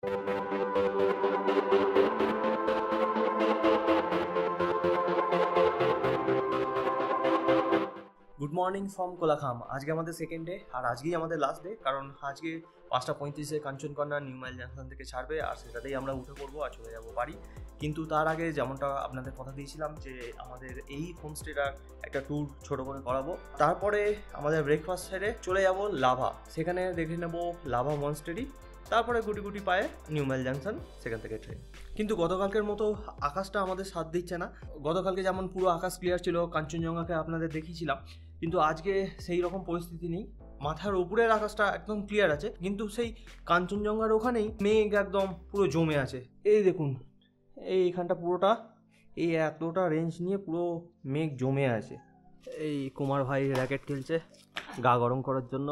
Good morning from Kolakham. আজকে আমাদের second day, আর আজকেই আমাদের লাস্ট ডে, কারণ আজকে 5:35 কাঞ্চনকন্যা নিউ মাইল জাংশন থেকে ছাড়বে, আর সেটাতেই আমরা উঠে পড়বো আর চলে যাবো বাড়ি। কিন্তু তার আগে যেমনটা আপনাদের কথা দিয়েছিলাম যে আমাদের এই হোমস্টেটার একটা ট্যুর ছোটো করে করাবো। তারপরে আমাদের ব্রেকফাস্ট সেরে চলে যাব লাভা, সেখানে দেখে নেবো লাভা মনস্টেরি, তারপরে গুটি গুটি পায়ে নিউ মাইল জাংশন, সেখান থেকে ট্রেন। কিন্তু গতকালকের মতো আকাশটা আমাদের সাথ দিচ্ছে না। গতকালকে যেমন পুরো আকাশ ক্লিয়ার ছিল, কাঞ্চনজঙ্ঘাকে আপনাদের দেখিয়েছিলাম, কিন্তু আজকে সেই রকম পরিস্থিতি নেই। মাথার উপরের আকাশটা একদম ক্লিয়ার আছে, কিন্তু সেই কাঞ্চনজঙ্ঘার ওখানেই মেঘ একদম পুরো জমে আছে। এই দেখুন, এইখানটা পুরোটা, এই এতটা রেঞ্জ নিয়ে পুরো মেঘ জমে আছে। এই কুমার ভাই র্যাকেট খেলছে গা গরম করার জন্য।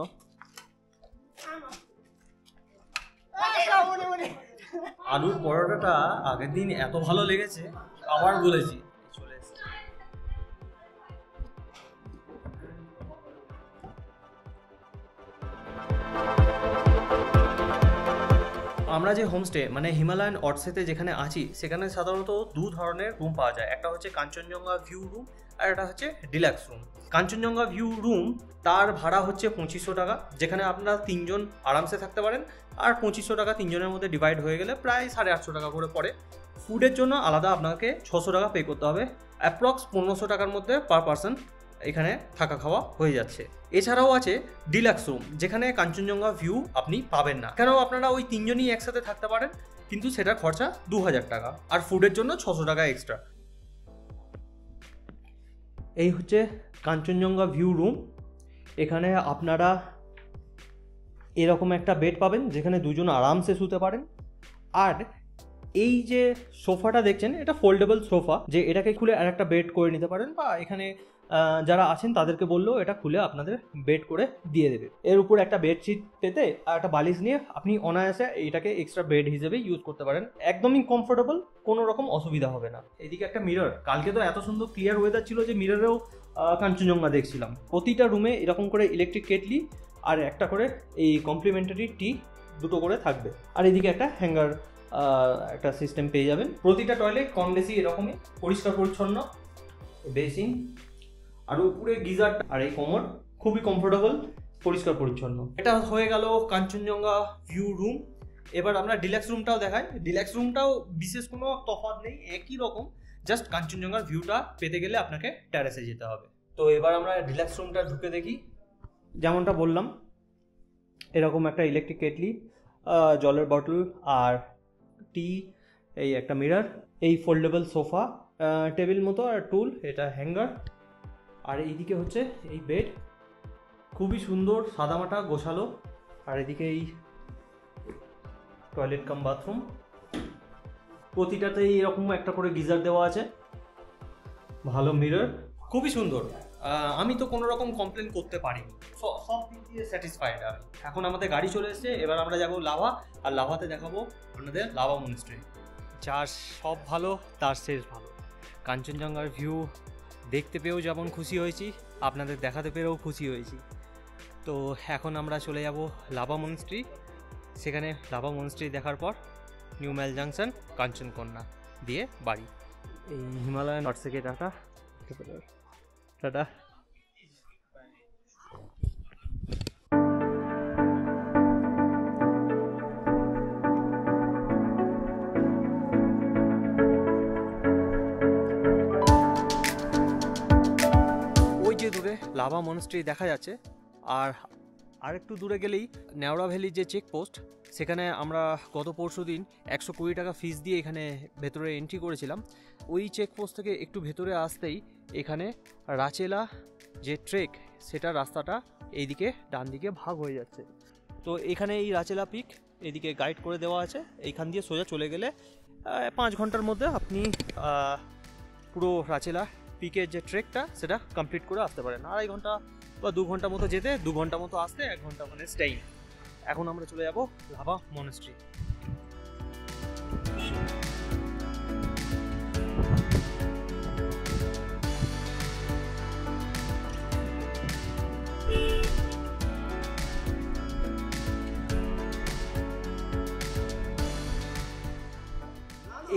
আলুর পরোটাটা আগের দিন এত ভালো লেগেছে, আবার বলেছি চলে এসেছে। আমরা যে হোমস্টে মানে হিমালয়ান অটসেতে যেখানে আছি, সেখানে সাধারণত দু ধরনের রুম পাওয়া যায়। একটা হচ্ছে কাঞ্চনজঙ্ঘা ভিউ রুম, আর একটা হচ্ছে deluxe room. Kanchenjunga view room তার ভাড়া হচ্ছে 2500 টাকা, যেখানে আপনারা 3 জন আরামসে থাকতে পারেন। আর 2500 টাকা 3 জনের মধ্যে ডিভাইড হয়ে গেলে প্রায় 850 টাকা করে পড়ে। ফুডের জন্য আলাদা আপনাকে 600 টাকা পে করতে হবে। অ্যাপ্রক্স 1500 টাকার মধ্যে পার পারসন এখানে থাকা খাওয়া হয়ে যাচ্ছে। এছাড়াও আছে ডিলাক্স রুম, যেখানে কাঞ্চনজঙ্ঘা ভিউ আপনি পাবেন না। কেন, আপনারা ওই 3 জনই একসাথে থাকতে পারেন, কিন্তু সেটা খরচা 2000 টাকা, আর ফুডের জন্য 600 টাকা এক্সট্রা। এই হচ্ছে কাঞ্চনজঙ্ঘা ভিউ রুম। এখানে আপনারা এরকম একটা বেড পাবেন, যেখানে দুজন আরামসে শুতে পারেন। আর এই যে সোফাটা দেখছেন, এটা ফোল্ডেবল সোফা, যে এটাকে খুলে আর একটা বেড করে নিতে পারেন, বা এখানে যারা আছেন তাদেরকে বললেও এটা খুলে আপনাদের বেড করে দিয়ে দেবে। এর উপর একটা বেডশিট পেতে আর একটা বালিশ নিয়ে আপনি অনায়াসে এটাকে এক্সট্রা বেড হিসেবে ইউজ করতে পারেন। একদমই কমফোর্টেবল, কোনো রকম অসুবিধা হবে না। এদিকে একটা মিরর, কালকে তো এত সুন্দর ক্লিয়ার ওয়েদার ছিল যে মিররেও কাঞ্চনজঙ্ঘা দেখছিলাম। প্রতিটা রুমে এরকম করে ইলেকট্রিক কেটলি আর একটা করে এই কমপ্লিমেন্টারি টি দুটো করে থাকবে। আর এদিকে একটা হ্যাঙ্গার একটা সিস্টেম পেয়ে যাবেন। প্রতিটা টয়লেট কম বেশি এরকমই পরিষ্কার পরিচ্ছন্ন, বেসিন, আর উপরে গিজার, আর এই কোমর খুবই কমফোর্টেবল, পরিষ্কার পরিচ্ছন্ন। এটা হয়ে গেল কাঞ্চনজঙ্ঘা ভিউ রুম। এবার আমরা ডিলাক্স রুমটাও দেখাই। ডিলাক্স রুমটাও বিশেষ কোনো তফাৎ নেই, একই রকম, জাস্ট কাঞ্চনজঙ্ঘার ভিউটা পেতে গেলে আপনাকে টেরেসে যেতে হবে। তো এবার আমরা ডিলাক্স রুমটা ঢুকে দেখি। যেমনটা বললাম, এরকম একটা ইলেকট্রিক কেটলি, জলের বটল আর টি, এই একটা মিরর, এই ফোল্ডেবল সোফা, টেবিল মতো, আর টুল, এটা হ্যাঙ্গার। আর এইদিকে হচ্ছে এই বেড, খুবই সুন্দর সাদামাটা গোছালো। আর এদিকে এই টয়লেট কাম বাথরুম, প্রতিটাতেই এরকম একটা করে গিজার দেওয়া আছে, ভালো মিরর, খুবই সুন্দর। আমি তো কোনো রকম কমপ্লেন করতে পারিনি, সব দিক দিয়ে স্যাটিসফাইড আমি। এখন আমাদের গাড়ি চলে এসেছে, এবার আমরা যাবো লাভা, আর লাভাতে দেখাবো আপনাদের লাভা মনস্ট্রি। যার সব ভালো তার শেষ ভালো। কাঞ্চনজঙ্ঘার ভিউ দেখতে পেয়েও যেমন খুশি হয়েছি, আপনাদের দেখাতে পেরেও খুশি হয়েছি। তো এখন আমরা চলে যাব লাভা মনস্ট্রি। সেখানে লাভা মনস্ট্রি দেখার পর নিউ মাইল জাংশন, কাঞ্চনকন্যা দিয়ে বাড়ি। এই হিমালয়ান অটস থেকে টাটা টাটা। দূরে লাভা মনস্ট্রি দেখা যাচ্ছে, আর আরেকটু দূরে গেলেই নেওড়া ভ্যালির যে চেকপোস্ট, সেখানে আমরা গত পরশু দিন 120 টাকা ফিস দিয়ে এখানে ভেতরে এন্ট্রি করেছিলাম। ওই চেকপোস্ট থেকে একটু ভেতরে আসতেই এখানে রাচেলা যে ট্রেক, সেটা রাস্তাটা এইদিকে ডান দিকে ভাগ হয়ে যাচ্ছে। তো এখানে এই রাচেলা পিক এদিকে গাইড করে দেওয়া আছে, এইখান দিয়ে সোজা চলে গেলে 5 ঘন্টার মধ্যে আপনি পুরো রাচেলা পিকের যে ট্রেকটা সেটা কমপ্লিট করে আসতে পারেন। 2.5 ঘন্টা বা 2 ঘন্টা মতো যেতে, 2 ঘন্টা মতো আসতে, 1 ঘন্টা ওখানে স্টেইং। এখন আমরা চলে যাব লাভা মনস্ট্রি।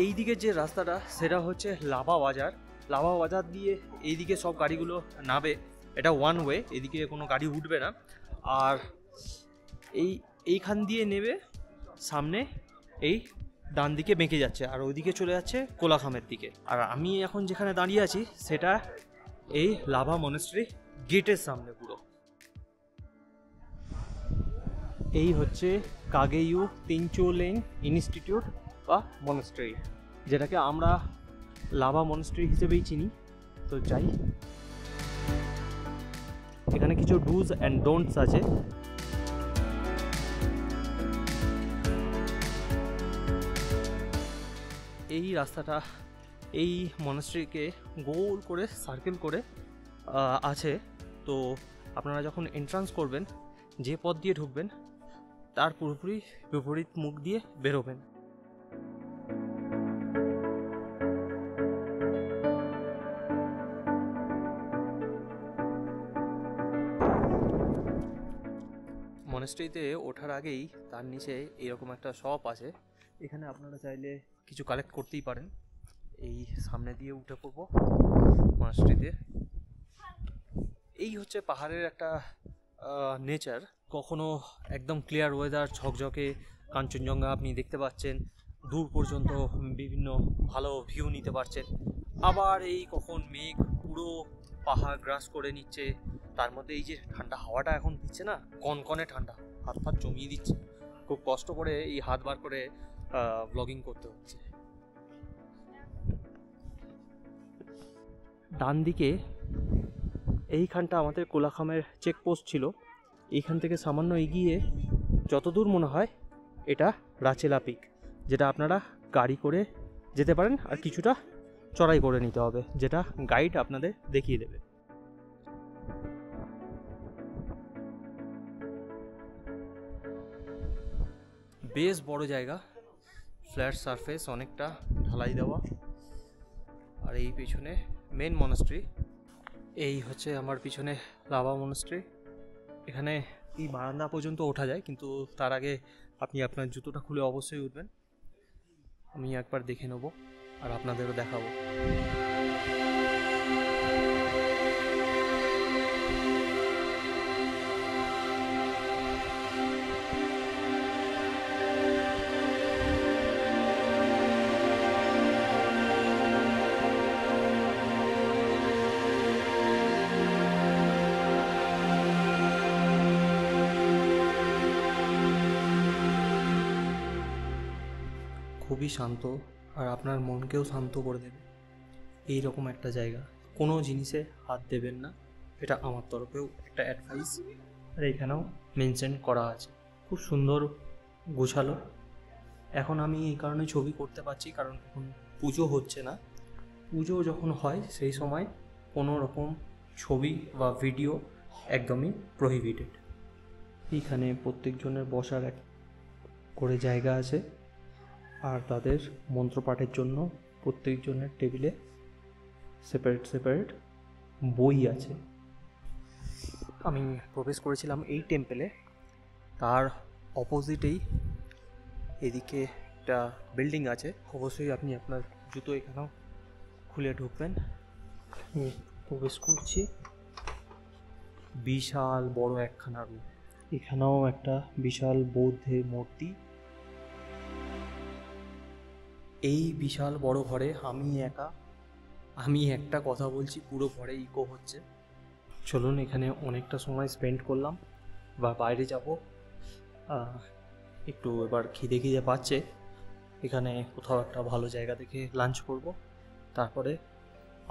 এই দিকে যে রাস্তাটা সেটা হচ্ছে লাভা বাজার। লাভা বাজার দিয়ে এইদিকে সব গাড়িগুলো নামবে, এটা ওয়ান ওয়ে, এদিকে কোনো গাড়ি উঠবে না। আর এইখান দিয়ে নেবে সামনে এই ডান দিকে বেঁকে যাচ্ছে, আর ওইদিকে চলে যাচ্ছে কোলাখামের দিকে। আর আমি এখন যেখানে দাঁড়িয়ে আছি সেটা এই লাভা মনেস্ট্রি গেটের সামনে পুরো। এই হচ্ছে কাগেইউ তিনচোলেং ইনস্টিটিউট বা মনেস্ট্রি, যেটাকে আমরা লাভা মনেস্ট্রি হিসেবেই চিনি। তো যাই, এখানে কিছু ডুজ অ্যান্ড ডোন্টস আছে। এই রাস্তাটা এই মনেস্ট্রিকে গোল করে সার্কেল করে আছে। তো আপনারা যখন এন্ট্রান্স করবেন, যে পথ দিয়ে ঢুকবেন তার পুরোপুরি বিপরীত মুখ দিয়ে বেরোবেন। মনেস্ট্রিতে ওঠার আগেই তার নিচে এরকম একটা শপ আছে, এখানে আপনারা চাইলে কিছু কালেক্ট করতেই পারেন। এই সামনে দিয়ে উঠে পড়বো মনেস্ট্রিতে। এই হচ্ছে পাহাড়ের একটা নেচার, কখনো একদম ক্লিয়ার ওয়েদার, ঝকঝকে কাঞ্চনজঙ্ঘা আপনি দেখতে পাচ্ছেন, দূর পর্যন্ত বিভিন্ন ভালো ভিউ নিতে পারছেন। আবার এই কখন মেঘ পুরো পাহাড় গ্রাস করে নিচ্ছে, তার মধ্যে এই যে ঠান্ডা হাওয়াটা এখন দিচ্ছে না, কনকনে ঠান্ডা, হাত ফাত জমিয়ে দিচ্ছে। খুব কষ্ট করে এই হাত বার করে ব্লগিং করতে হচ্ছে। ডান দিকে এইখানটা আমাদের কোলাখামের চেকপোস্ট ছিল, এইখান থেকে সামান্য এগিয়ে যতদূর মনে হয় এটা রাচেলা পিক, যেটা আপনারা গাড়ি করে যেতে পারেন, আর কিছুটা চড়াই করে নিতে হবে, যেটা গাইড আপনাদের দেখিয়ে দেবে। বেশ বড় জায়গা, ফ্ল্যাট সারফেস, অনেকটা ঢালাই দেওয়া। আর এই পিছনে মেন মনেস্ট্রি। এই হচ্ছে আমার পিছনে লাভা মনেস্ট্রি। এখানে এই বারান্দা পর্যন্ত ওঠা যায়, কিন্তু তার আগে আপনি আপনার জুতোটা খুলে অবশ্যই উঠবেন। আমি একবার দেখে নেব আর আপনাদেরও দেখাবো। খুবই শান্ত, আর আপনার মনকেও শান্ত করে দেবে এই রকম একটা জায়গা। কোনো জিনিসে হাত দেবেন না, এটা আমার তরফেও একটা অ্যাডভাইস। আর এখানেও মেনশন করা আছে, খুব সুন্দর গোছালো। এখন আমি এই কারণে ছবি করতে পারছি কারণ এখন পুজো হচ্ছে না। পুজো যখন হয় সেই সময় কোনো রকম ছবি বা ভিডিও একদমই প্রহিবিটেড। এইখানে প্রত্যেকজনের বসার এক করে জায়গা আছে, আর তাদের মন্ত্রপাঠের জন্য প্রত্যেকজনের টেবিলে সেপারেট সেপারেট বই আছে। আমি প্রবেশ করেছিলাম এই টেম্পেলে, তার অপোজিটেই এদিকে একটা বিল্ডিং আছে। অবশ্যই আপনি আপনার জুতো এখানেও খুলে ঢুকবেন। প্রবেশ করছি, বিশাল বড় একখানা রুম। এখানেও একটা বিশাল বৌদ্ধের মূর্তি। এই বিশাল বড় ঘরে আমি একটা কথা বলছি, পুরো ঘরে ইকো হচ্ছে। চলুন, এখানে অনেকটা সময় স্পেন্ড করলাম, বা বাইরে যাব একটু। এবার খিদে পাচ্ছে, এখানে কোথাও একটা ভালো জায়গা দেখে লাঞ্চ করব, তারপরে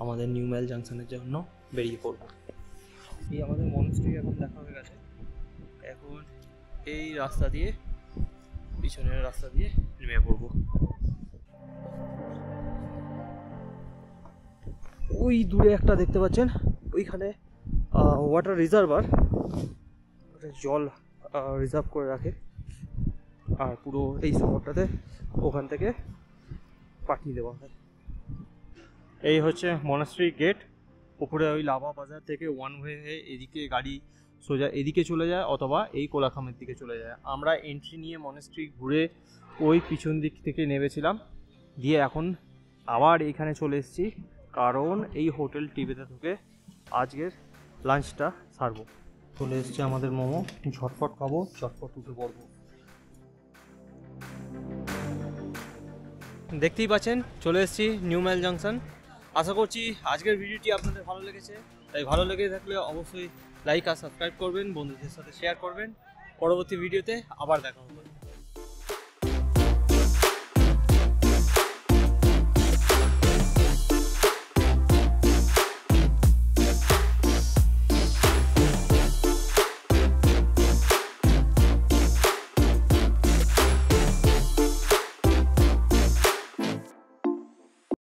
আমাদের নিউ মাইল জাংশনের জন্য বেরিয়ে পড়ব। এই আমাদের মনেস্ট্রি এখন দেখা হয়ে গেছে। এখন এই রাস্তা দিয়ে, পিছনের রাস্তা দিয়ে নেমে পড়ব। ওই দূরে একটা দেখতে পাচ্ছেন, ওইখানে ওয়াটার রিজার্ভার, জল রিজার্ভ করে রাখে। আর পুরো এই শহরটাতে ওখান থেকে পাঠিয়ে দেওয়া হয়। এই হচ্ছে মনেস্ট্রি গেট। উপরে ওই লাভা বাজার থেকে ওয়ান ওয়ে হয়ে এদিকে গাড়ি সোজা এদিকে চলে যায়, অথবা এই কোলাখামের দিকে চলে যায়। আমরা এন্ট্রি নিয়ে মনেস্ট্রি ঘুরে ওই পিছন দিক থেকে নেমেছিলাম, দিয়ে এখন আবার এইখানে চলে এসেছি, কারণ এই হোটেল টিভিতে ঢুকে আজকের লাঞ্চটা সারবো। চলে এসছে আমাদের মোমো, ঝটপট খাবো, ঝটপট উঠে পড়বো। দেখতেই পাচ্ছেন চলে এসেছি নিউ মাইল জাংশন। আশা করছি আজকের ভিডিওটি আপনাদের ভালো লেগেছে, তাই ভালো লেগে থাকলে অবশ্যই লাইক আর সাবস্ক্রাইব করবেন, বন্ধুদের সাথে শেয়ার করবেন। পরবর্তী ভিডিওতে আবার দেখা হবে।